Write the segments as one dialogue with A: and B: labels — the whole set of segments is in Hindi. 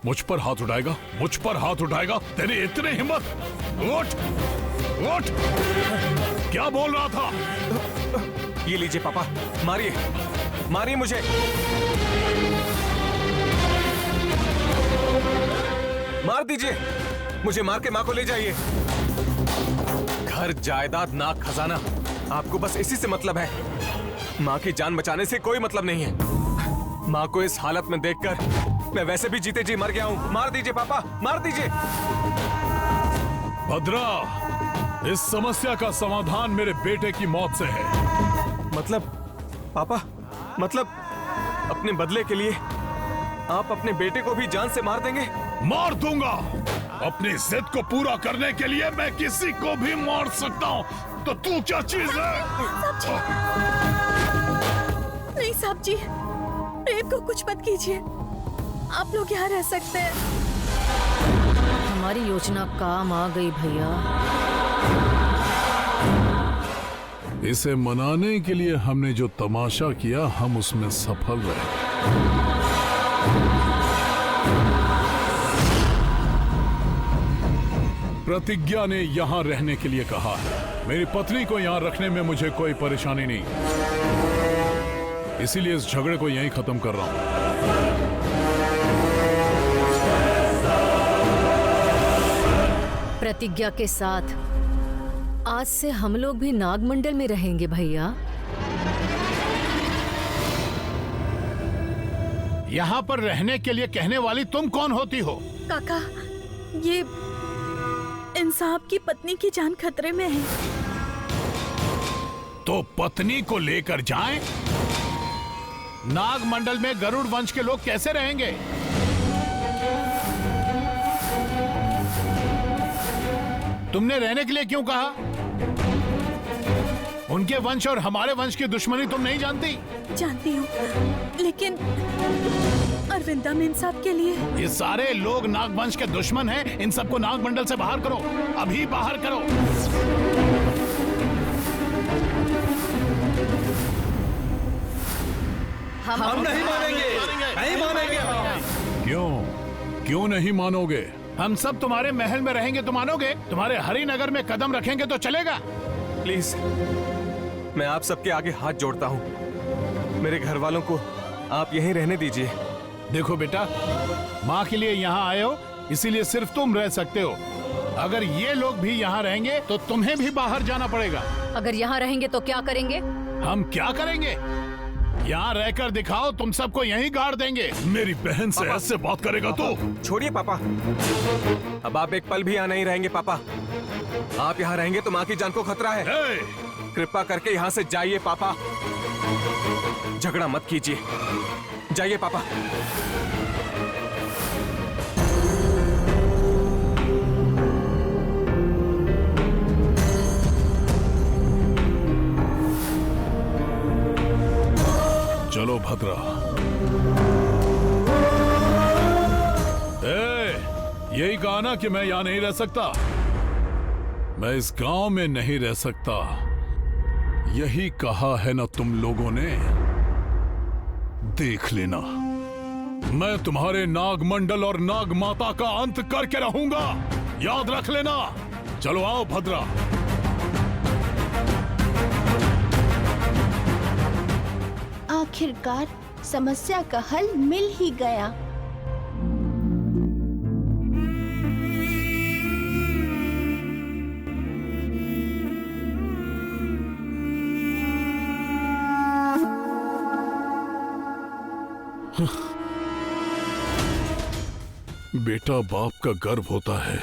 A: मुझ पर हाथ उठाएगा? मुझ पर हाथ उठाएगा? तेरी इतनी हिम्मत? उठ उठ! क्या बोल रहा था?
B: ये लीजिए पापा, मारिए मारिए मुझे। मार दीजिए मुझे, मार के माँ को ले जाइए। घर जायदाद नाक खजाना, आपको बस इसी से मतलब है। माँ की जान बचाने से कोई मतलब नहीं है। माँ को इस हालत में देखकर मैं वैसे भी जीते जी मर गया हूँ। मार दीजिए पापा, मार दीजिए।
A: भद्रा, इस समस्या का समाधान मेरे बेटे की मौत से है।
B: मतलब पापा, मतलब अपने बदले के लिए आप अपने बेटे को भी जान से मार देंगे?
A: मार दूंगा। अपनी जिद को पूरा करने के लिए मैं किसी को भी मार सकता हूँ। तो तू क्या चीज है?
C: नहीं साहब जी, प्रेम को कुछ मत कीजिए। आप लोग यहाँ रह सकते हैं।
D: हमारी योजना काम आ गई भैया।
A: इसे मनाने के लिए हमने जो तमाशा किया, हम उसमें सफल रहे। प्रतिज्ञा ने यहाँ रहने के लिए कहा है। मेरी पत्नी को यहाँ रखने में मुझे कोई परेशानी नहीं, इसीलिए इस झगड़े को यहीं खत्म कर रहा हूँ।
D: प्रतिज्ञा के साथ आज से हम लोग भी नागमंडल में रहेंगे भैया।
A: यहाँ पर रहने के लिए कहने वाली तुम कौन होती हो?
C: काका, ये इन साहब की पत्नी की जान खतरे में है।
A: तो पत्नी को लेकर जाएं? नागमंडल में गरुड़ वंश के लोग कैसे रहेंगे? तुमने रहने के लिए क्यों कहा? उनके वंश और हमारे वंश की दुश्मनी तुम नहीं जानती?
C: जानती हूँ, लेकिन अरविंदा मेन साहब के लिए।
A: ये सारे लोग नागवंश के दुश्मन हैं। इन सबको नागमंडल से बाहर करो, अभी बाहर करो।
B: हम नहीं मानेंगे, नहीं मानेंगे हम।
A: क्यों नहीं मानोगे? हम सब तुम्हारे महल में रहेंगे तो मानोगे? तुम्हारे हरिनगर में कदम रखेंगे तो चलेगा?
B: प्लीज, मैं आप सबके आगे हाथ जोड़ता हूँ। मेरे घर वालों को आप यहीं रहने दीजिए।
A: देखो बेटा, माँ के लिए यहाँ आए हो, इसीलिए सिर्फ तुम रह सकते हो। अगर ये लोग भी यहाँ रहेंगे तो तुम्हें भी बाहर जाना पड़ेगा।
D: अगर यहाँ रहेंगे तो क्या करेंगे?
A: हम क्या करेंगे? यहाँ रहकर दिखाओ, तुम सबको यहीं गाड़ देंगे। मेरी बहन से ऐसे बात करेगा तो?
B: छोड़िए पापा, अब आप एक पल भी यहाँ नहीं रहेंगे पापा। आप यहाँ रहेंगे तो माँ की जान को खतरा है। कृपा करके यहाँ से जाइए पापा। झगड़ा मत कीजिए, जाइए पापा।
A: चलो भद्रा। यही कहा ना कि मैं यहाँ नहीं रह सकता। मैं इस गांव में नहीं रह सकता, यही कहा है ना तुम लोगों ने। देख लेना, मैं तुम्हारे नागमंडल और नाग माता का अंत करके रहूंगा, याद रख लेना। चलो आओ भद्रा।
E: आखिरकार समस्या का हल मिल ही गया।
A: बेटा बाप का गर्व होता है,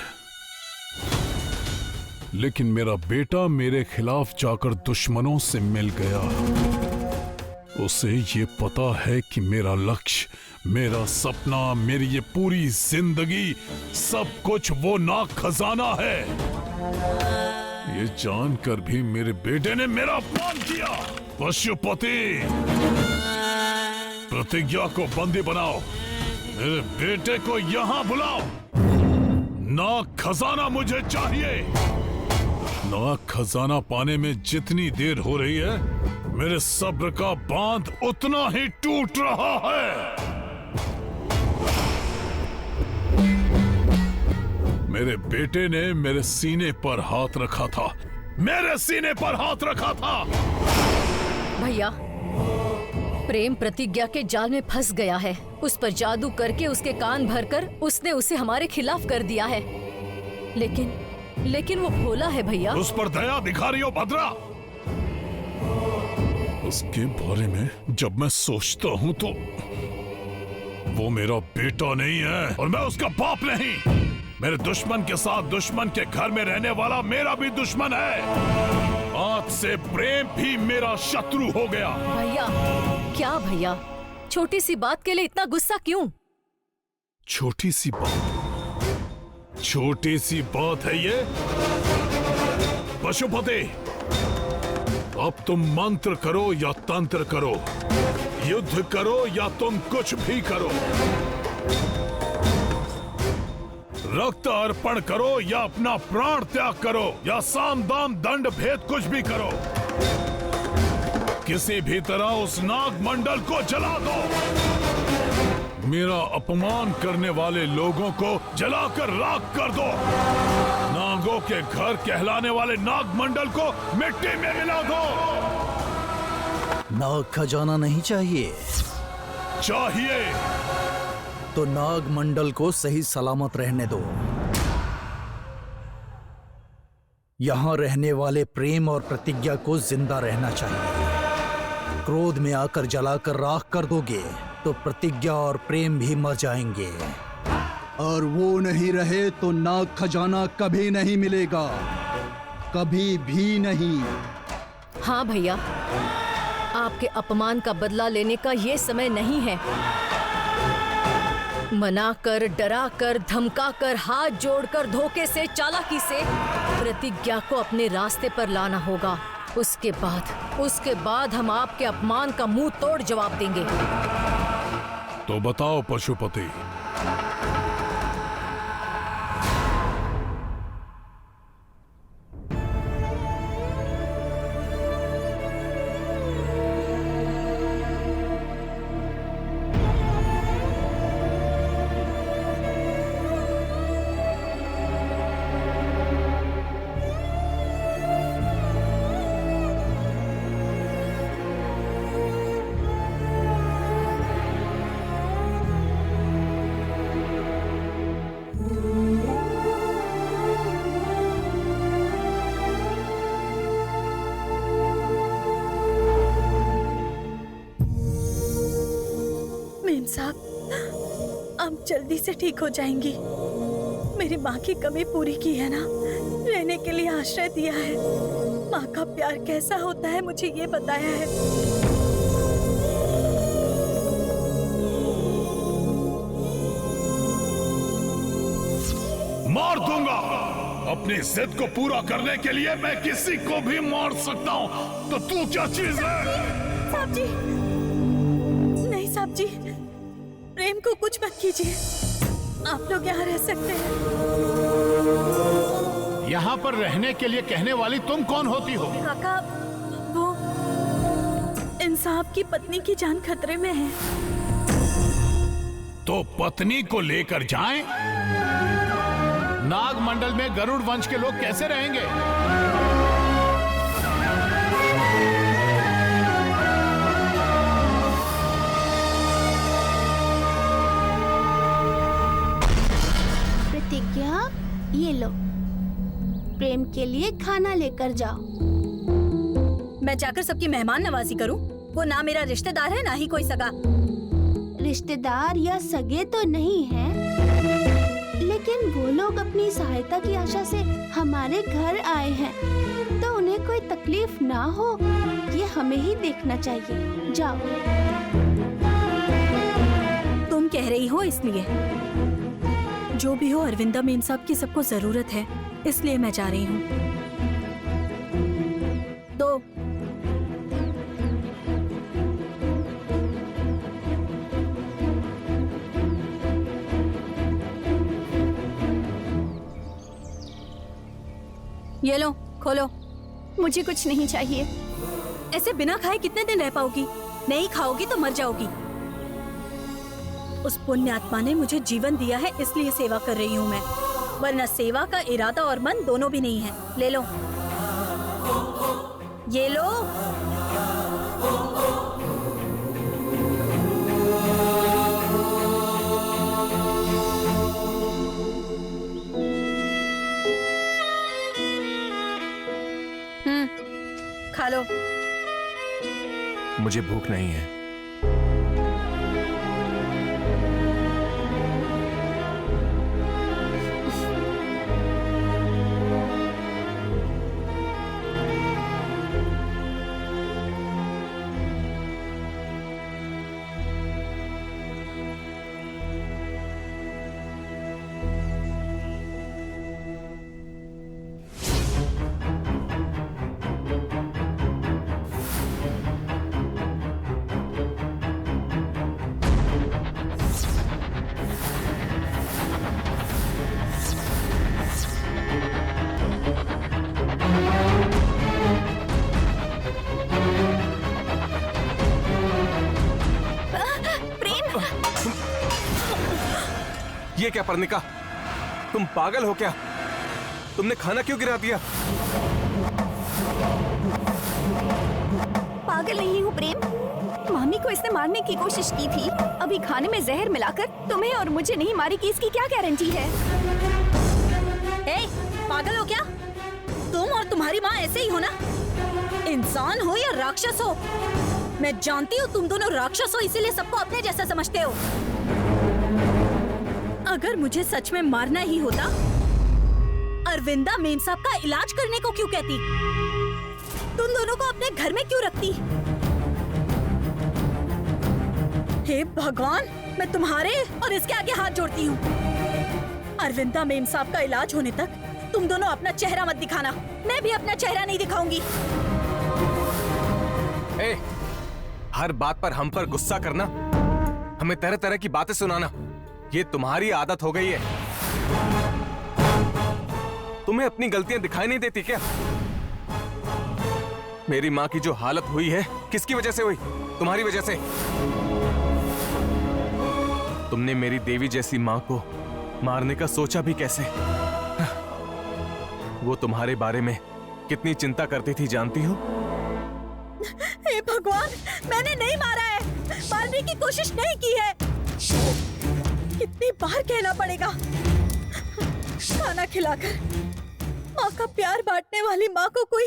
A: लेकिन मेरा बेटा मेरे खिलाफ जाकर दुश्मनों से मिल गया। उसे ये पता है कि मेरा लक्ष्य, मेरा सपना, मेरी ये पूरी जिंदगी, सब कुछ वो नाग खजाना है। ये जानकर भी मेरे बेटे ने मेरा अपमान किया। पशुपति, प्रतिज्ञा को बंदी बनाओ, मेरे बेटे को यहाँ बुलाओ। नाग खजाना मुझे चाहिए। नाग खजाना पाने में जितनी देर हो रही है, मेरे सब्र का बांध उतना ही टूट रहा है। मेरे बेटे ने मेरे सीने पर हाथ रखा था, मेरे सीने पर हाथ रखा था।
D: भैया, प्रेम प्रतिज्ञा के जाल में फंस गया है। उस पर जादू करके उसके कान भरकर उसने उसे हमारे खिलाफ कर दिया है। लेकिन वो भोला है भैया।
A: उस पर दया दिखा रही हो भद्रा? उसके बारे में जब मैं सोचता हूँ तो वो मेरा बेटा नहीं है और मैं उसका बाप नहीं। मेरे दुश्मन के साथ दुश्मन के घर में रहने वाला मेरा भी दुश्मन है। आज से प्रेम भी मेरा शत्रु हो गया।
D: भैया, क्या भैया, छोटी सी बात के लिए इतना गुस्सा क्यों?
A: छोटी सी बात है ये? पशुपति, अब तुम मंत्र करो या तंत्र करो, युद्ध करो या तुम कुछ भी करो, रक्त अर्पण करो या अपना प्राण त्याग करो, या साम दाम दंड भेद कुछ भी करो, किसी भी तरह उस नाग मंडल को जला दो। मेरा अपमान करने वाले लोगों को जलाकर राख कर दो। नागों के घर कहलाने वाले नाग मंडल को मिट्टी में मिला दो।
F: नाग खजाना नहीं चाहिए?
A: चाहिए
F: तो नाग मंडल को सही सलामत रहने दो। यहाँ रहने वाले प्रेम और प्रतिज्ञा को जिंदा रहना चाहिए। क्रोध में आकर जलाकर राख कर दोगे तो प्रतिज्ञा और प्रेम भी मर जाएंगे।
G: और वो नहीं रहे तो नाग खजाना कभी नहीं मिलेगा, कभी भी नहीं।
D: हाँ भैया, आपके अपमान का बदला लेने का ये समय नहीं है। मना कर, डरा कर, धमका कर, हाथ जोड़कर, धोखे से, चालाकी से प्रतिज्ञा को अपने रास्ते पर लाना होगा। उसके बाद हम आपके अपमान का मुंह तोड़ जवाब देंगे।
A: तो बताओ पशुपति,
C: साहब, आप जल्दी से ठीक हो जाएंगी। मेरी माँ की कमी पूरी की है ना, रहने के लिए आश्रय दिया है। माँ का प्यार कैसा होता है मुझे ये बताया है।
A: मार दूंगा। अपनी जिद को पूरा करने के लिए मैं किसी को भी मार सकता हूँ। तो तू क्या चीज है?
C: साहब जी, नहीं साहब जी, प्रेम को कुछ मत कीजिए। आप लोग यहाँ रह सकते हैं।
H: यहाँ पर रहने के लिए कहने वाली तुम कौन होती हो?
C: काका, वो इन साहब की पत्नी की जान खतरे में है।
H: तो पत्नी को लेकर जाएं? नाग मंडल में गरुड़ वंश के लोग कैसे रहेंगे?
E: प्रतिज्ञा, ये लो, प्रेम के लिए खाना लेकर जाओ।
C: मैं जाकर सबकी मेहमान नवाजी करूं? वो ना मेरा रिश्तेदार है ना ही कोई सगा।
E: रिश्तेदार या सगे तो नहीं है, लेकिन वो लोग अपनी सहायता की आशा से हमारे घर आए हैं, तो उन्हें कोई तकलीफ ना हो ये हमें ही देखना चाहिए। जाओ।
C: तुम कह रही हो इसलिए? जो भी हो, अरविंदा मेम साहब की सबको जरूरत है, इसलिए मैं जा रही हूँ। तो ये लो, खोलो।
E: मुझे कुछ नहीं चाहिए।
C: ऐसे बिना खाए कितने दिन रह पाओगी? नहीं खाओगी तो मर जाओगी। उस पुण्य आत्मा ने मुझे जीवन दिया है, इसलिए सेवा कर रही हूँ मैं। वरना सेवा का इरादा और मन दोनों भी नहीं है। ले लो, ये लो। खा लो।
B: मुझे भूख नहीं है। ये क्या पर्णिका, तुम पागल हो क्या? तुमने खाना क्यों गिरा दिया?
I: पागल नहीं हूँ प्रेम, मामी को इसने मारने की कोशिश की थी। अभी खाने में जहर मिलाकर तुम्हें और मुझे नहीं मारेगी, इसकी क्या गारंटी है?
C: ए, पागल हो क्या? तुम और तुम्हारी माँ ऐसे ही हो ना? इंसान हो या राक्षस हो? मैं जानती हूँ तुम दोनों राक्षस हो, इसीलिए सबको अपने जैसा समझते हो। अगर मुझे सच में मारना ही होता, अरविंदा मेम साहब का इलाज करने को क्यों कहती? तुम दोनों को अपने घर में क्यों रखती? हे भगवान, मैं तुम्हारे और इसके आगे हाथ जोड़ती हूँ। अरविंदा मेम साहब का इलाज होने तक तुम दोनों अपना चेहरा मत दिखाना। मैं भी अपना चेहरा नहीं दिखाऊंगी।
B: ए, हर बात पर हम पर गुस्सा करना, हमें तरह तरह की बातें सुनाना, ये तुम्हारी आदत हो गई है। तुम्हें अपनी गलतियां दिखाई नहीं देती क्या? मेरी माँ की जो हालत हुई है, किसकी वजह से हुई? तुम्हारी वजह से। तुमने मेरी देवी जैसी माँ को मारने का सोचा भी कैसे? वो तुम्हारे बारे में कितनी चिंता करती थी जानती हो?
C: हे भगवान, मैंने नहीं मारा है, मारने की कोशिश नहीं की है। कितनी बार कहना पड़ेगा? खाना खिलाकर माँ का प्यार बांटने वाली माँ को कोई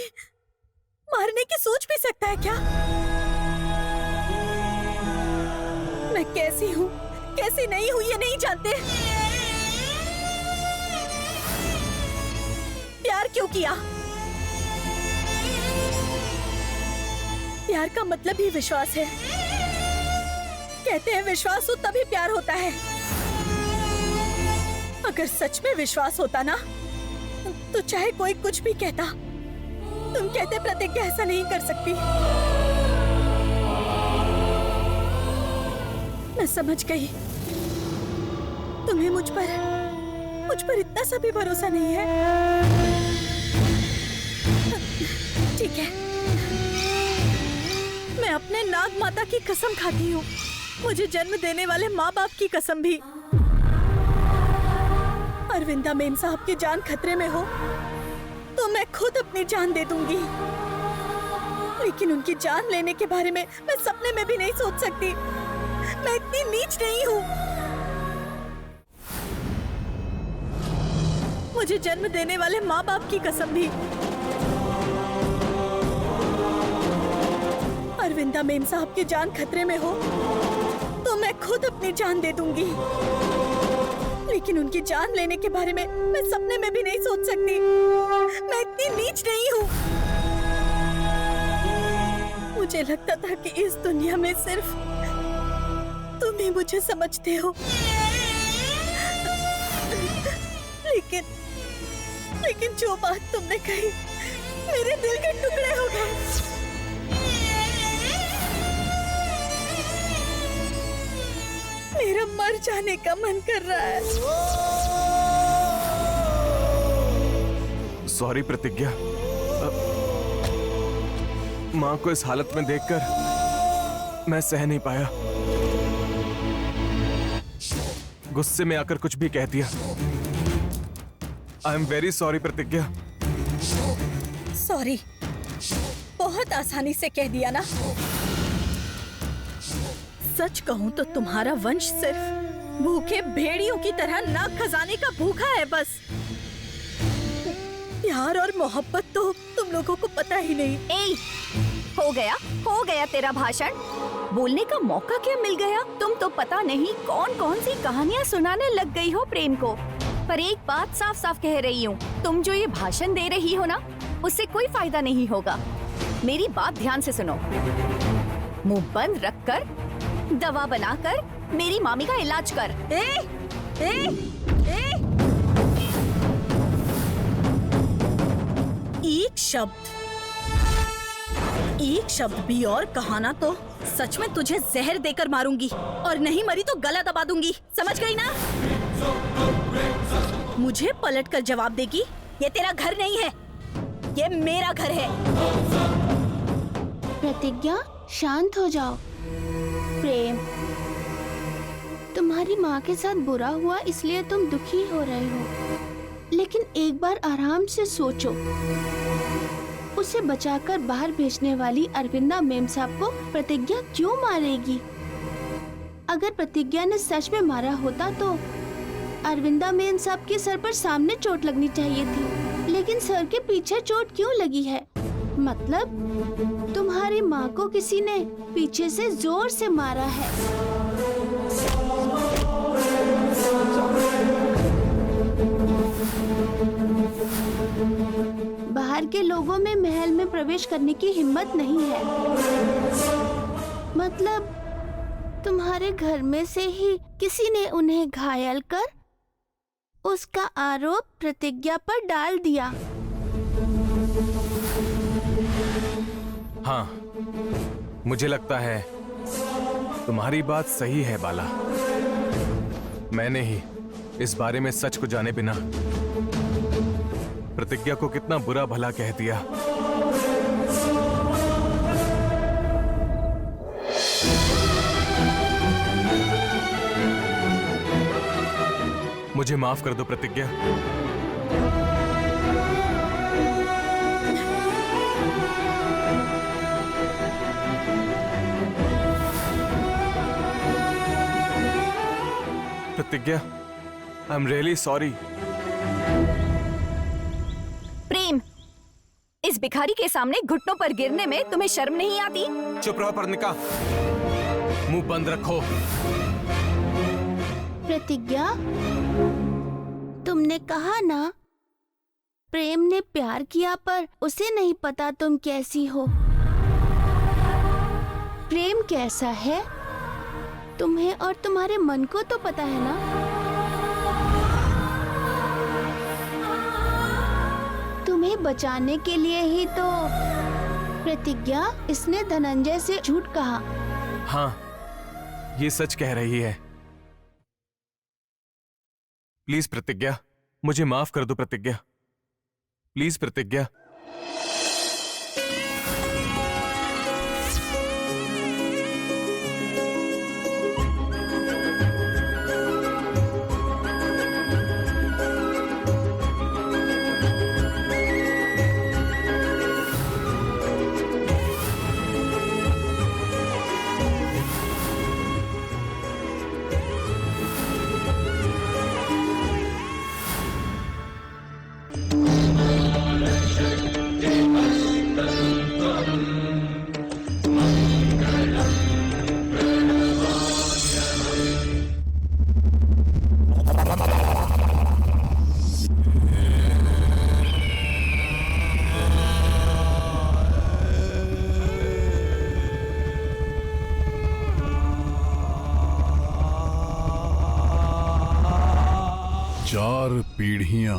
C: मारने की सोच भी सकता है क्या? मैं कैसी हूँ, कैसी नहीं हूँ, ये नहीं जानते। प्यार क्यों किया? प्यार का मतलब ही विश्वास है। कहते हैं विश्वास हो तभी प्यार होता है। अगर सच में विश्वास होता ना, तो चाहे कोई कुछ भी कहता, तुम कहते प्रतिज्ञा ऐसा नहीं कर सकती। मैं समझ गई, तुम्हें मुझ पर इतना सा भी भरोसा नहीं है। ठीक है, मैं अपने नाग माता की कसम खाती हूँ, मुझे जन्म देने वाले माँ बाप की कसम भी। अरविंदा मेम साहब की जान खतरे में हो तो मैं खुद अपनी जान दे दूंगी, लेकिन उनकी जान लेने के बारे में मैं सपने में भी नहीं सोच सकती। मैं इतनी नीच नहीं हूँ। मुझे जन्म देने वाले माँ बाप की कसम भी। अरविंदा मेम साहब की जान खतरे में हो तो मैं खुद अपनी जान दे दूंगी, लेकिन उनकी जान लेने के बारे में मैं सपने में भी नहीं सोच सकती। मैं इतनी नीच नहीं हूँ। मुझे लगता था कि इस दुनिया में सिर्फ तुम ही मुझे समझते हो, लेकिन जो बात तुमने कही मेरे दिल के टुकड़े हो गए। मेरा मर जाने का मन कर रहा है।
B: सॉरी प्रतिज्ञा, माँ को इस हालत में देखकर मैं सह नहीं पाया। गुस्से में आकर कुछ भी कह दिया। आई एम वेरी सॉरी प्रतिज्ञा।
C: सॉरी बहुत आसानी से कह दिया ना। सच कहूं तो तुम्हारा वंश सिर्फ भूखे भेड़ियों की तरह नाक खजाने का भूखा है बस। प्यार और मोहब्बत तो तुम लोगों को पता ही नहीं।
I: ए, हो गया तेरा भाषण। बोलने का मौका क्या मिल गया? तुम तो पता नहीं कौन कौन सी कहानियाँ सुनाने लग गई हो प्रेम को। पर एक बात साफ साफ कह रही हूँ, तुम जो ये भाषण दे रही हो ना, उससे कोई फायदा नहीं होगा। मेरी बात ध्यान से सुनो। मुंह बंद रखकर दवा बनाकर मेरी मामी का इलाज कर।
C: एक शब्द भी और कहा ना तो सच में तुझे जहर देकर मारूंगी, और नहीं मरी तो गला दबा दूंगी। समझ गई ना? मुझे पलट कर जवाब देगी। ये तेरा घर नहीं है, ये मेरा घर है।
E: प्रतिज्ञा, शांत हो जाओ। प्रेम, तुम्हारी माँ के साथ बुरा हुआ इसलिए तुम दुखी हो रहे हो, लेकिन एक बार आराम से सोचो। उसे बचाकर बाहर भेजने वाली अरविंदा मेम साहब को प्रतिज्ञा क्यों मारेगी? अगर प्रतिज्ञा ने सच में मारा होता तो अरविंदा मेम साहब के सर पर सामने चोट लगनी चाहिए थी, लेकिन सर के पीछे चोट क्यों लगी है? मतलब तुम्हारी माँ को किसी ने पीछे से जोर से मारा है। बाहर के लोगों में महल में प्रवेश करने की हिम्मत नहीं है। मतलब तुम्हारे घर में से ही किसी ने उन्हें घायल कर उसका आरोप प्रतिज्ञा पर डाल दिया।
B: हाँ, मुझे लगता है तुम्हारी बात सही है बाला। मैंने ही इस बारे में सच को जाने बिना प्रतिज्ञा को कितना बुरा भला कह दिया। मुझे माफ कर दो प्रतिज्ञा। प्रतिज्ञा, आई एम रियली सॉरी।
I: प्रेम, इस भिखारी के सामने घुटनों पर गिरने में तुम्हें शर्म नहीं आती?
B: चुप रहो पर्णिका, मुंह बंद रखो।
E: प्रतिज्ञा, तुमने कहा ना प्रेम ने प्यार किया पर उसे नहीं पता तुम कैसी हो। प्रेम कैसा है तुम्हें और तुम्हारे मन को तो पता है ना। तुम्हें बचाने के लिए ही तो प्रतिज्ञा इसने धनंजय से झूठ कहा।
B: हाँ, ये सच कह रही है। प्लीज प्रतिज्ञा, मुझे माफ कर दो प्रतिज्ञा। प्लीज प्रतिज्ञा।
A: चार पीढ़ियां,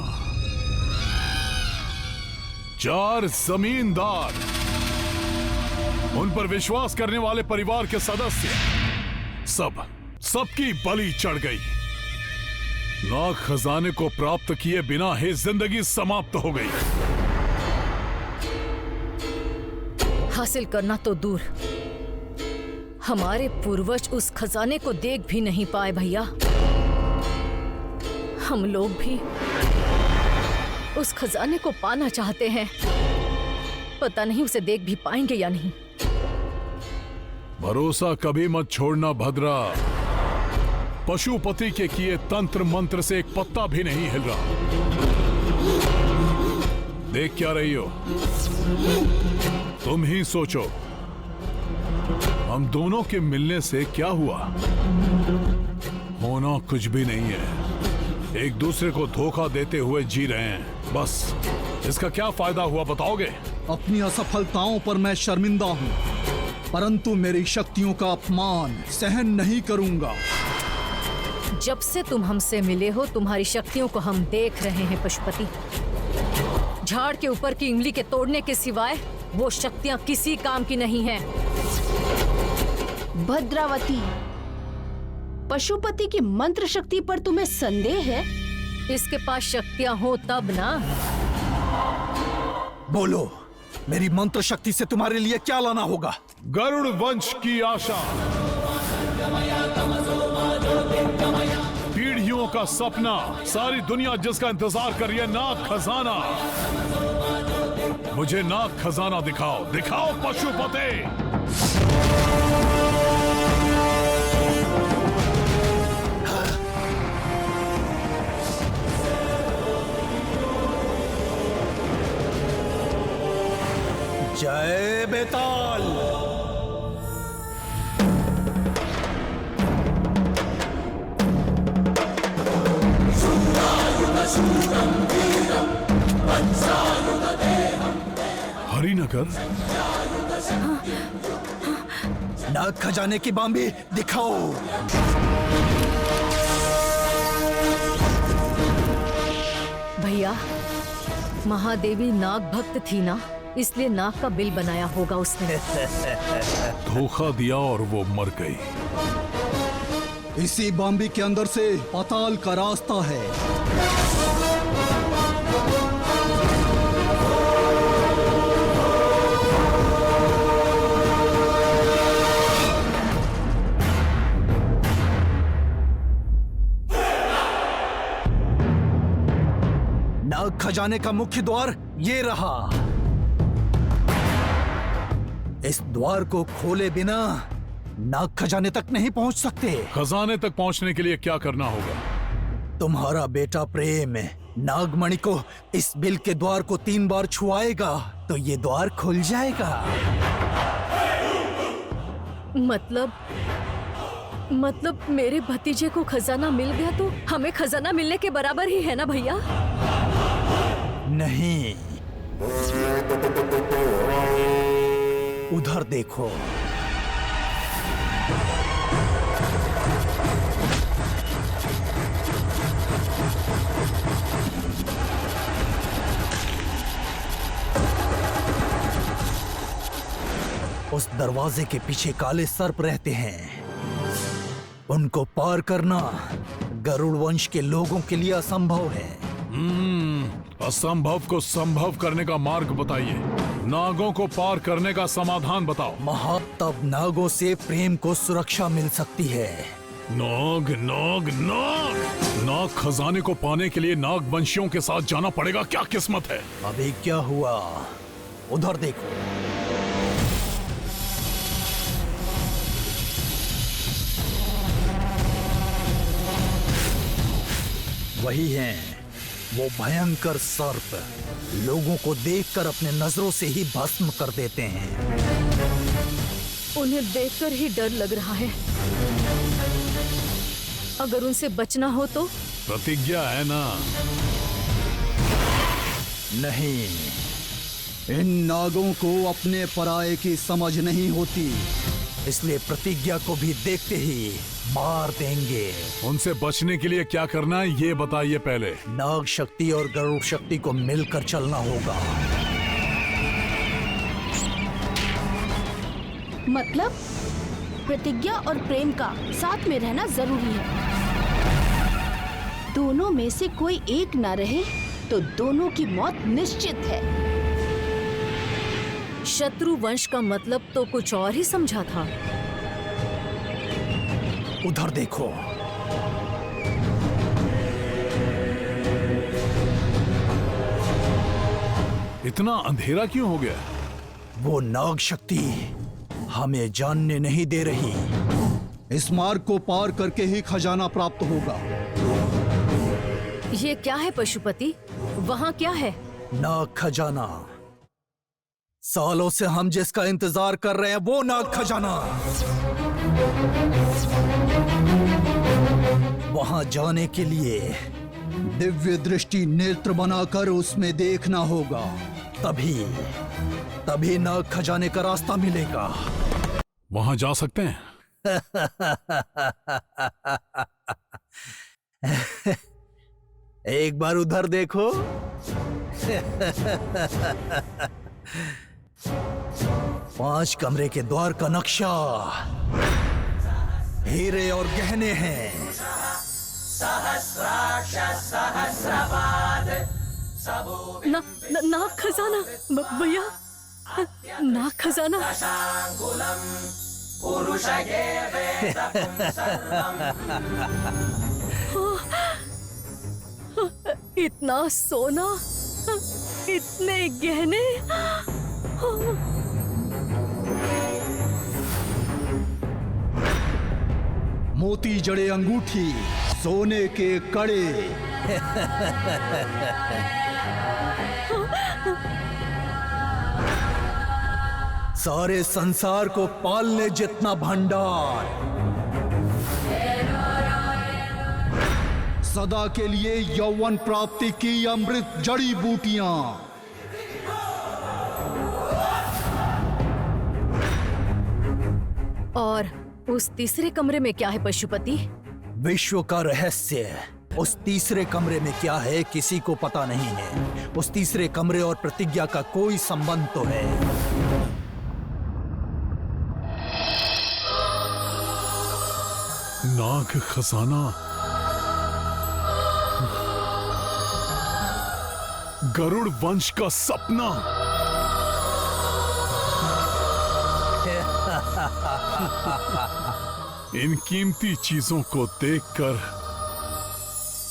A: चार जमींदार, उन पर विश्वास करने वाले परिवार के सदस्य, सबकी बलि चढ़ गई। नाग खजाने को प्राप्त किए बिना ही जिंदगी समाप्त हो गई।
D: हासिल करना तो दूर, हमारे पूर्वज उस खजाने को देख भी नहीं पाए भैया। हम लोग भी उस खजाने को पाना चाहते हैं। पता नहीं उसे देख भी पाएंगे या नहीं।
A: भरोसा कभी मत छोड़ना भद्रा। पशुपति के किए तंत्र मंत्र से एक पत्ता भी नहीं हिल रहा। देख क्या रही हो? तुम ही सोचो, हम दोनों के मिलने से क्या हुआ? होना कुछ भी नहीं है। एक दूसरे को धोखा देते हुए जी रहे हैं, बस। इसका क्या फायदा हुआ बताओगे?
G: अपनी असफलताओं पर मैं शर्मिंदा हूँ, परंतु मेरी शक्तियों का अपमान सहन नहीं करूंगा।
D: जब से तुम हमसे मिले हो तुम्हारी शक्तियों को हम देख रहे हैं पशुपति। झाड़ के ऊपर की उंगली के तोड़ने के सिवाय वो शक्तियां किसी काम की नहीं हैं।
E: भद्रावती, पशुपति की मंत्र शक्ति पर तुम्हें संदेह है?
D: इसके पास शक्तियां हो तब ना।
F: बोलो, मेरी मंत्र शक्ति से तुम्हारे लिए क्या लाना होगा?
A: गरुड़ वंश की आशा, पीढ़ियों का सपना, सारी दुनिया जिसका इंतजार कर रही है, नाग खजाना। मुझे नाग खजाना दिखाओ, दिखाओ पशुपति।
F: जय बेताल।
A: हरिनगर,
F: नाग खजाने की बांबी दिखाओ।
D: भैया, महादेवी नाग भक्त थी ना, इसलिए नाग का बिल बनाया होगा उसने।
A: धोखा दिया और वो मर गई।
G: इसी बाम्बी के अंदर से पाताल का रास्ता है।
F: नाग खजाने का मुख्य द्वार ये रहा। इस द्वार को खोले बिना नाग खजाने तक नहीं पहुंच सकते।
A: खजाने तक पहुंचने के लिए क्या करना होगा?
F: तुम्हारा बेटा प्रेम नागमणि को इस बिल के द्वार को 3 बार छुआएगा तो ये द्वार खुल जाएगा।
D: मतलब मेरे भतीजे को खजाना मिल गया तो हमें खजाना मिलने के बराबर ही है ना भैया?
F: नहीं, उधर देखो। उस दरवाजे के पीछे काले सर्प रहते हैं। उनको पार करना गरुड़ वंश के लोगों के लिए असंभव है।
A: असंभव को संभव करने का मार्ग बताइए। नागों को पार करने का समाधान बताओ।
F: तब नागों से प्रेम को सुरक्षा मिल सकती है।
A: नाग नाग नाग नाग खजाने को पाने के लिए नाग वंशियों के साथ जाना पड़ेगा। क्या किस्मत है।
F: अभी क्या हुआ, उधर देखो। वही हैं, वो भयंकर सर्प लोगों को देखकर अपने नजरों से ही भस्म कर देते हैं।
D: उन्हें देखकर ही डर लग रहा है। अगर उनसे बचना हो तो?
A: प्रतिज्ञा है ना?
G: नहीं, इन नागों को अपने पराये की समझ नहीं होती,
F: इसलिए प्रतिज्ञा को भी देखते ही मार देंगे।
A: उनसे बचने के लिए क्या करना है ये बताइए पहले।
F: नाग शक्ति और गरुड़ शक्ति को मिलकर चलना होगा।
E: मतलब प्रतिज्ञा और प्रेम का साथ में रहना जरूरी है। दोनों में से कोई एक ना रहे तो दोनों की मौत निश्चित है।
D: शत्रु वंश का मतलब तो कुछ और ही समझा था।
F: उधर देखो।
A: इतना अंधेरा क्यों हो गया?
F: वो नाग शक्ति हमें जानने नहीं दे रही।
G: इस मार्ग को पार करके ही खजाना प्राप्त होगा।
D: ये क्या है पशुपति? वहाँ क्या है?
F: नाग खजाना। सालों से हम जिसका इंतजार कर रहे हैं वो नाग खजाना। वहां जाने के लिए
G: दिव्य दृष्टि नेत्र बनाकर उसमें देखना होगा।
F: तभी नाग खजाने का रास्ता मिलेगा।
A: वहां जा सकते हैं?
F: एक बार उधर देखो। 5 कमरे के द्वार का नक्शा, हीरे और गहने हैं।
D: नाग खजाना भैया, नाग खजाना। इतना सोना, इतने गहने।
G: मोती जड़े अंगूठी, सोने के कड़े।
F: सारे संसार को पालने जितना भंडार।
G: सदा के लिए यौवन प्राप्ति की अमृत जड़ी बूटियां।
D: और उस तीसरे कमरे में क्या है पशुपति?
F: विश्व का रहस्य उस तीसरे कमरे में क्या है किसी को पता नहीं है। उस तीसरे कमरे और प्रतिज्ञा का कोई संबंध तो है।
A: नाग खजाना, गरुड़ वंश का सपना। इन कीमती चीजों को देखकर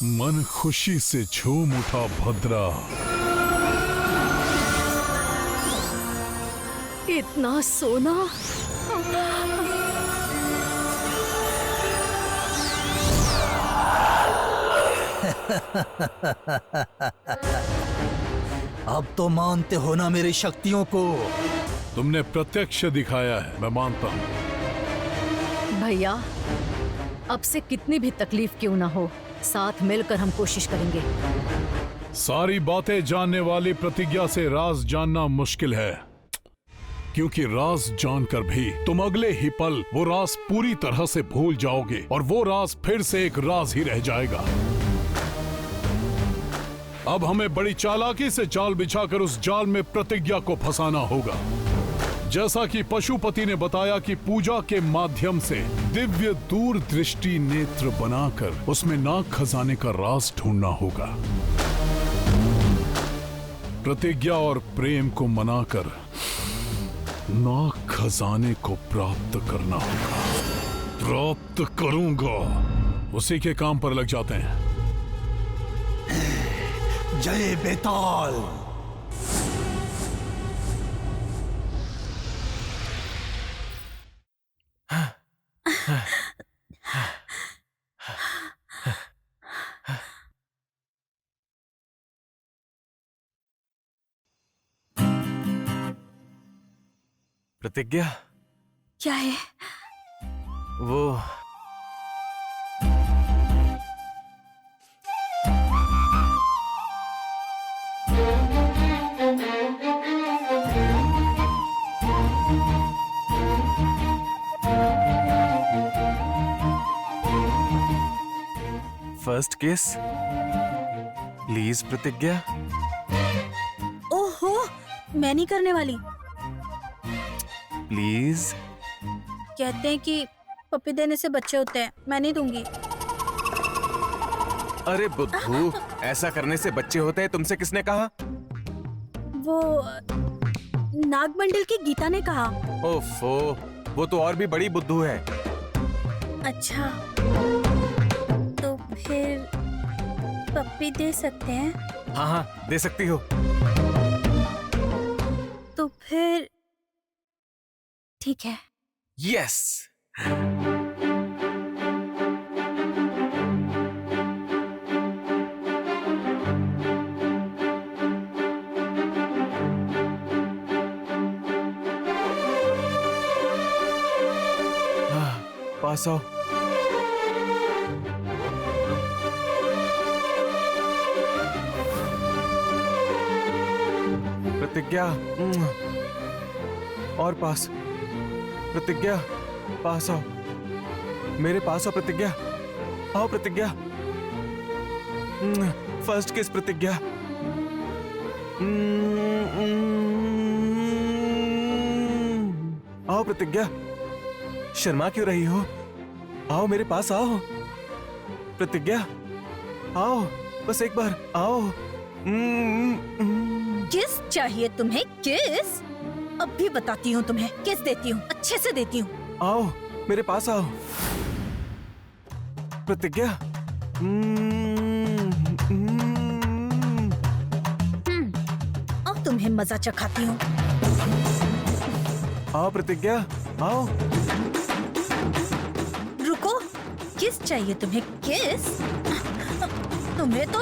A: मन खुशी से झूम उठा भद्रा।
D: इतना सोना।
F: अब तो मानते हो ना मेरी शक्तियों को?
A: तुमने प्रत्यक्ष दिखाया है, मैं मानता हूं।
D: भैया, अब से कितनी भी तकलीफ क्यों ना हो, साथ मिलकर हम कोशिश करेंगे।
A: सारी बातें जानने वाली प्रतिज्ञा से राज जानना मुश्किल है, क्योंकि राज जानकर भी तुम अगले ही पल वो राज पूरी तरह से भूल जाओगे और वो राज फिर से एक राज ही रह जाएगा। अब हमें बड़ी चालाकी से जाल बिछाकर उस जाल में प्रतिज्ञा को फंसाना होगा। जैसा कि पशुपति ने बताया कि पूजा के माध्यम से दिव्य दूरदृष्टि नेत्र बनाकर उसमें नाग खजाने का राज ढूंढना होगा। प्रतिज्ञा और प्रेम को मनाकर नाग खजाने को प्राप्त करना होगा। प्राप्त करूंगा। उसी के काम पर लग जाते हैं।
F: जय बेताल।
B: प्रतिज्ञा,
C: क्या है?
B: वो फर्स्ट केस, प्लीज प्रतिज्ञा।
C: ओहो, मैं नहीं करने वाली।
B: प्लीज।
C: कहते हैं कि पप्पी देने से बच्चे होते हैं, मैं नहीं दूंगी।
B: अरे बुद्धू, ऐसा करने से बच्चे होते हैं तुमसे किसने कहा?
C: वो नागमंडल की गीता ने कहा।
B: ओफो, वो तो और भी बड़ी बुद्धू है।
C: अच्छा, तो फिर पप्पी दे सकते हैं?
B: हाँ हाँ, दे सकती हो।
C: फिर ठीक है।
B: यस। पास आओ। प्रतिज्ञा, और पास। प्रतिज्ञा, पास आओ, मेरे पास आओ प्रतिज्ञा। आओ प्रतिज्ञा। फर्स्ट किस प्रतिज्ञा। आओ प्रतिज्ञा, शर्मा क्यों रही हो? आओ मेरे पास आओ प्रतिज्ञा, आओ बस एक बार आओ।
C: किस चाहिए तुम्हें? किस? अब भी बताती हूँ तुम्हें, किस देती हूँ, अच्छे से देती हूँ।
B: आओ मेरे पास आओ प्रतिज्ञा।
C: अब तुम्हें मजा चखाती हूँ।
B: आओ प्रतिज्ञा, आओ।
C: रुको, किस चाहिए तुम्हें? किस? तुम्हें तो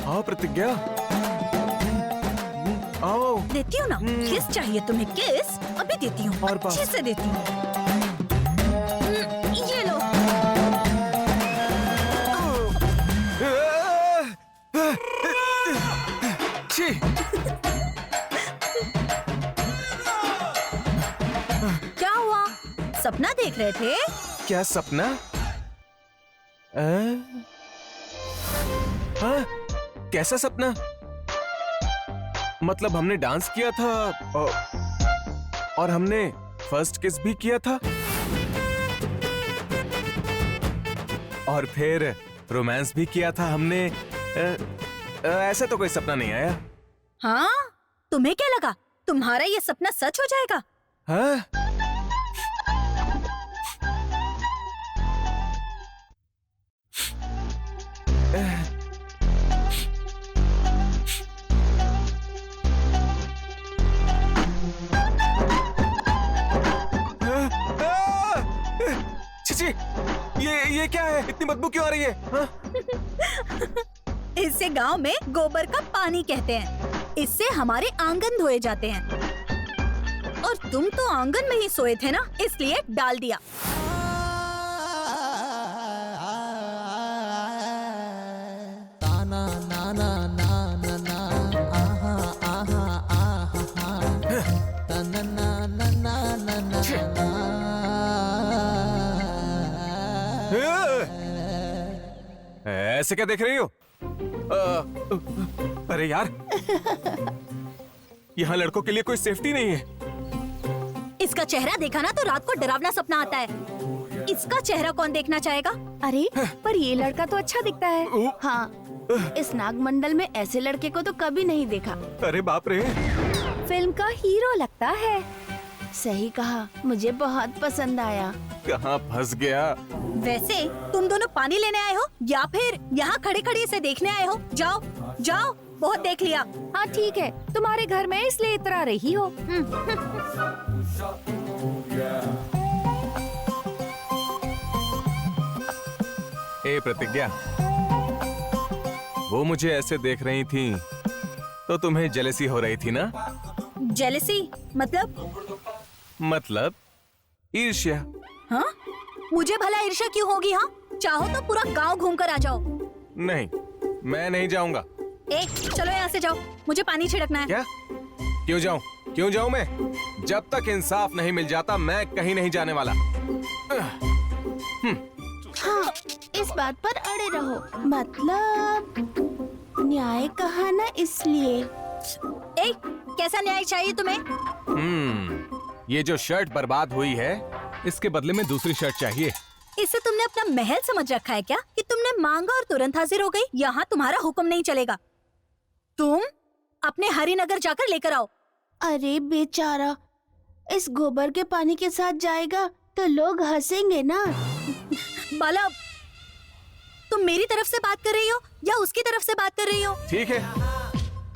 B: आओ प्रतिज्ञा, आओ।
C: देती हूँ ना। किस चाहिए तुम्हें? किस? अभी देती हूँ,
B: और
C: अच्छे से देती हूँ। ये लो।
B: छी।
C: क्या हुआ? सपना देख रहे थे?
B: क्या सपना? हाँ? कैसा सपना? मतलब हमने डांस किया था और हमने फर्स्ट किस भी किया था और फिर रोमांस भी किया था हमने। ऐसा तो कोई सपना नहीं आया।
C: हाँ? तुम्हें क्या लगा तुम्हारा ये सपना सच हो जाएगा?
B: हाँ? ये क्या है? इतनी बदबू क्यों आ रही है? हाँ?
C: इससे गांव में गोबर का पानी कहते हैं। इससे हमारे आंगन धोए जाते हैं। और तुम तो आंगन में ही सोए थे ना, इसलिए डाल दिया।
B: ऐसे क्या देख रही हो? अरे यार, यहाँ लड़कों के लिए कोई सेफ्टी नहीं है।
C: इसका चेहरा देखा ना तो रात को डरावना सपना आता है। इसका चेहरा कौन देखना चाहेगा?
E: अरे पर ये लड़का तो अच्छा दिखता है। हाँ, इस नागमंडल में ऐसे लड़के को तो कभी नहीं देखा।
B: अरे बाप रे,
E: फिल्म का हीरो लगता है। सही कहा, मुझे बहुत पसंद आया।
B: कहाँ फंस गया?
C: वैसे तुम दोनों पानी लेने आए हो या फिर यहाँ खड़े खड़े इसे देखने आए हो? जाओ जाओ, बहुत देख लिया।
I: हाँ ठीक है, तुम्हारे घर में इसलिए इतरा रही हो।
B: ए प्रतिज्ञा, वो मुझे ऐसे देख रही थी तो तुम्हें जेलसी हो रही थी ना?
C: जेलसी
B: मतलब ईर्ष्या।
C: हाँ? मुझे भला ईर्ष्या क्यों होगी? हाँ, चाहो तो पूरा गांव घूम कर आ जाओ।
B: नहीं, मैं नहीं जाऊंगा।
C: चलो यहाँ से जाओ, मुझे पानी छिड़कना है।
B: क्या? क्यों जाऊं? क्यों जाऊं मैं? जब तक इंसाफ नहीं मिल जाता मैं कहीं नहीं जाने वाला।
E: हाँ, इस बात पर अड़े रहो। मतलब न्याय कहा ना, इसलिए।
C: कैसा न्याय चाहिए तुम्हें?
B: ये जो शर्ट बर्बाद हुई है, इसके बदले में दूसरी शर्ट चाहिए।
C: इसे तुमने अपना महल समझ रखा है क्या कि तुमने मांगा और तुरंत हाजिर हो गई? यहाँ तुम्हारा हुक्म नहीं चलेगा। तुम अपने हरिनगर जाकर लेकर आओ।
E: अरे बेचारा, इस गोबर के पानी के साथ जाएगा तो लोग हंसेंगे ना।
C: बाला, तुम मेरी तरफ से बात कर रही हो या उसकी तरफ से बात कर रही हो?
B: ठीक है,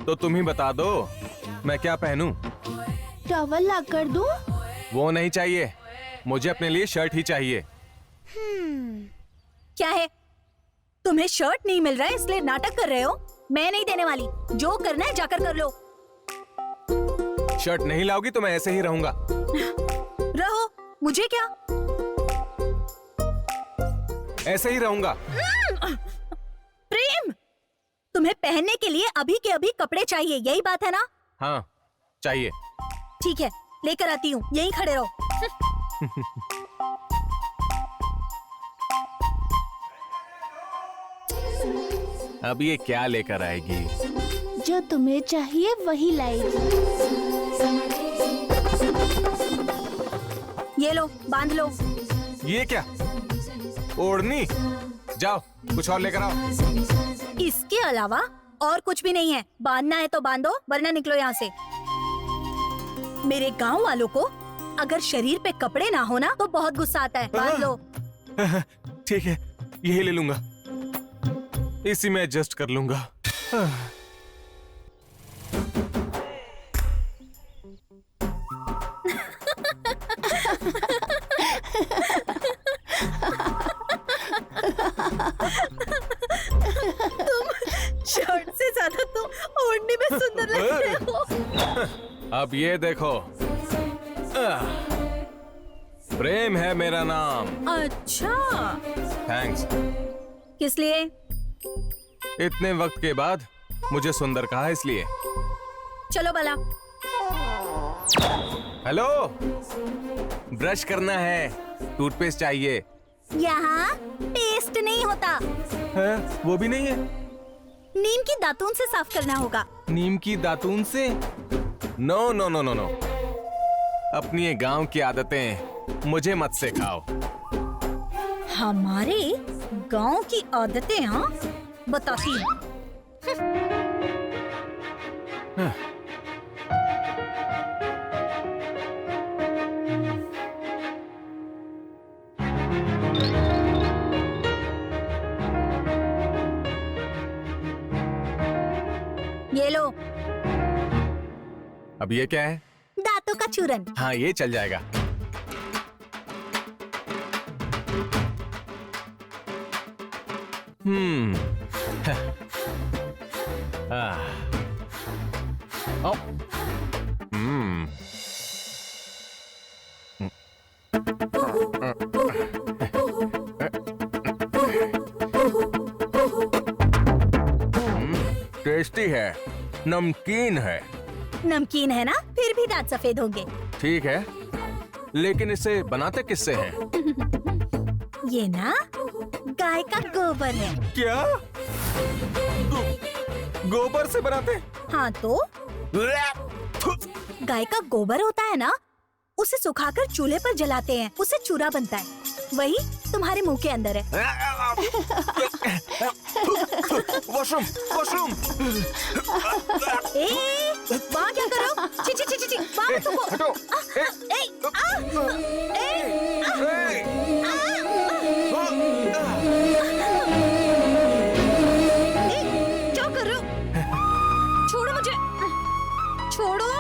B: तो तुम ही बता दो मैं क्या पहनूं?
E: टॉवल ला कर दूं?
B: वो नहीं चाहिए, मुझे अपने लिए शर्ट ही चाहिए।
C: क्या है, तुम्हें शर्ट नहीं मिल रहा है इसलिए नाटक कर रहे हो? मैं नहीं देने वाली, जो करना है जाकर कर लो।
B: शर्ट नहीं लाओगी तो मैं ऐसे ही रहूंगा।
C: रहो, मुझे क्या?
B: ऐसे ही रहूंगा।
C: प्रेम, तुम्हें पहनने के लिए अभी के अभी कपड़े चाहिए, यही बात है ना?
B: हाँ चाहिए।
C: ठीक है, लेकर आती हूँ, यहीं खड़े रहो।
B: अब ये क्या लेकर आएगी?
E: जो तुम्हें चाहिए वही लाएगी।
C: ये लो, बांध लो।
B: ये क्या? ओढ़नी? जाओ कुछ और लेकर आओ।
C: इसके अलावा और कुछ भी नहीं है। बांधना है तो बांधो, वरना निकलो यहाँ से। मेरे गांव वालों को अगर शरीर पे कपड़े ना हो ना तो बहुत गुस्सा आता है। बांध लो।
B: ठीक है, यही ले लूंगा, इसी में एडजस्ट कर लूंगा।
C: तुम शर्ट से ज्यादा तो ओढ़नी में सुंदर लग रहे हो।
B: अब ये देखो, प्रेम है मेरा नाम।
C: अच्छा,
B: थैंक्स।
C: किस लिए?
B: इतने वक्त के बाद मुझे सुंदर कहा इसलिए।
C: चलो बाला।
B: हेलो, ब्रश करना है, टूथपेस्ट चाहिए।
C: यहाँ पेस्ट नहीं होता,
B: है? वो भी नहीं है?
C: नीम की दातून से साफ करना होगा।
B: नीम की दातून से? No no no no no, अपनी ये गांव की आदतें मुझे मत सिखाओ।
C: हमारे गांव की आदतें? हाँ, बताती हूँ। ये लो।
B: अब ये क्या है?
C: दांतों का चूरन।
B: हाँ ये चल जाएगा। ओ, टेस्टी है, नमकीन है।
C: नमकीन है ना, फिर भी दांत सफेद होंगे।
B: ठीक है, लेकिन इसे बनाते किससे हैं?
C: ये ना गाय का गोबर है।
B: क्या? गोबर से बनाते?
C: हाँ तो गाय का गोबर होता है ना, उसे सुखाकर चूल्हे पर जलाते हैं, उससे चूरा बनता है। वही तुम्हारे मुंह के अंदर है।
B: Washroom, washroom.
C: वहाँ क्या कर रहे हो? ची ची ची ची, वहाँ मत थूको।
B: हटो।
C: क्या कर रहे हो? छोड़ो मुझे, छोड़ो।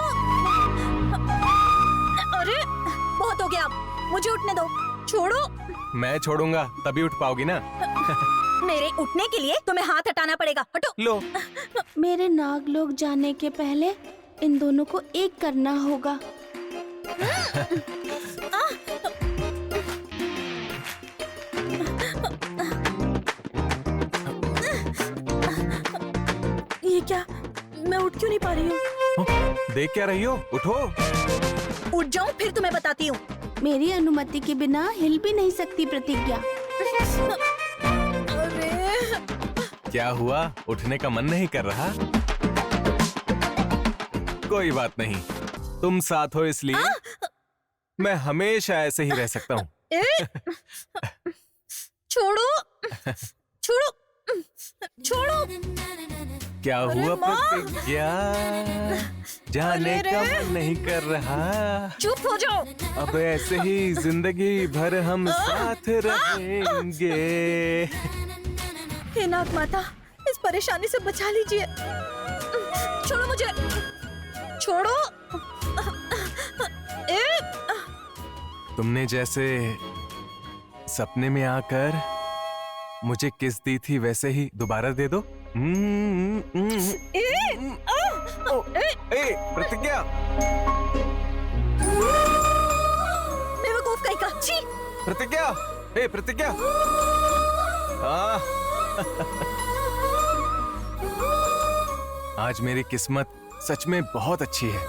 C: अरे बहुत हो गया, अब मुझे उठने दो। छोड़ो।
B: मैं छोड़ूंगा तभी उठ पाओगी ना।
C: मेरे उठने के लिए तुम्हें हाथ हटाना पड़ेगा। हटो।
B: लो।
E: मेरे नाग लोग जाने के पहले इन दोनों को एक करना होगा। ये क्या, मैं उठ क्यों नहीं पा रही हूँ?
B: देख क्या रही हो? उठो।
C: उठ जाऊं फिर तुम्हें बताती हूँ।
E: मेरी अनुमति के बिना हिल भी नहीं सकती प्रतिज्ञा।
C: अरे
B: क्या हुआ, उठने का मन नहीं कर रहा? कोई बात नहीं, तुम साथ हो इसलिए मैं हमेशा ऐसे ही रह सकता हूँ।
C: छोड़ो, छोड़ो, छोड़ो।
B: क्या
C: अरे
B: हुआ
C: माँ!
B: प्रतिज्ञा? जाने
C: अरे
B: का
C: रे!
B: मन नहीं कर रहा।
C: चुप हो जाओ।
B: अब ऐसे ही जिंदगी भर हम साथ रहेंगे।
C: हे नाग माता, इस परेशानी से बचा लीजिए। छोड़ो मुझे, छोड़ो।
B: तुमने जैसे सपने में आकर मुझे किस दी थी वैसे ही दोबारा दे दो। प्रतिज्ञा!
C: बेवकूफ कहीं का। छी!
B: प्रतिज्ञा! प्रतिज्ञा! आज मेरी किस्मत सच में बहुत अच्छी है।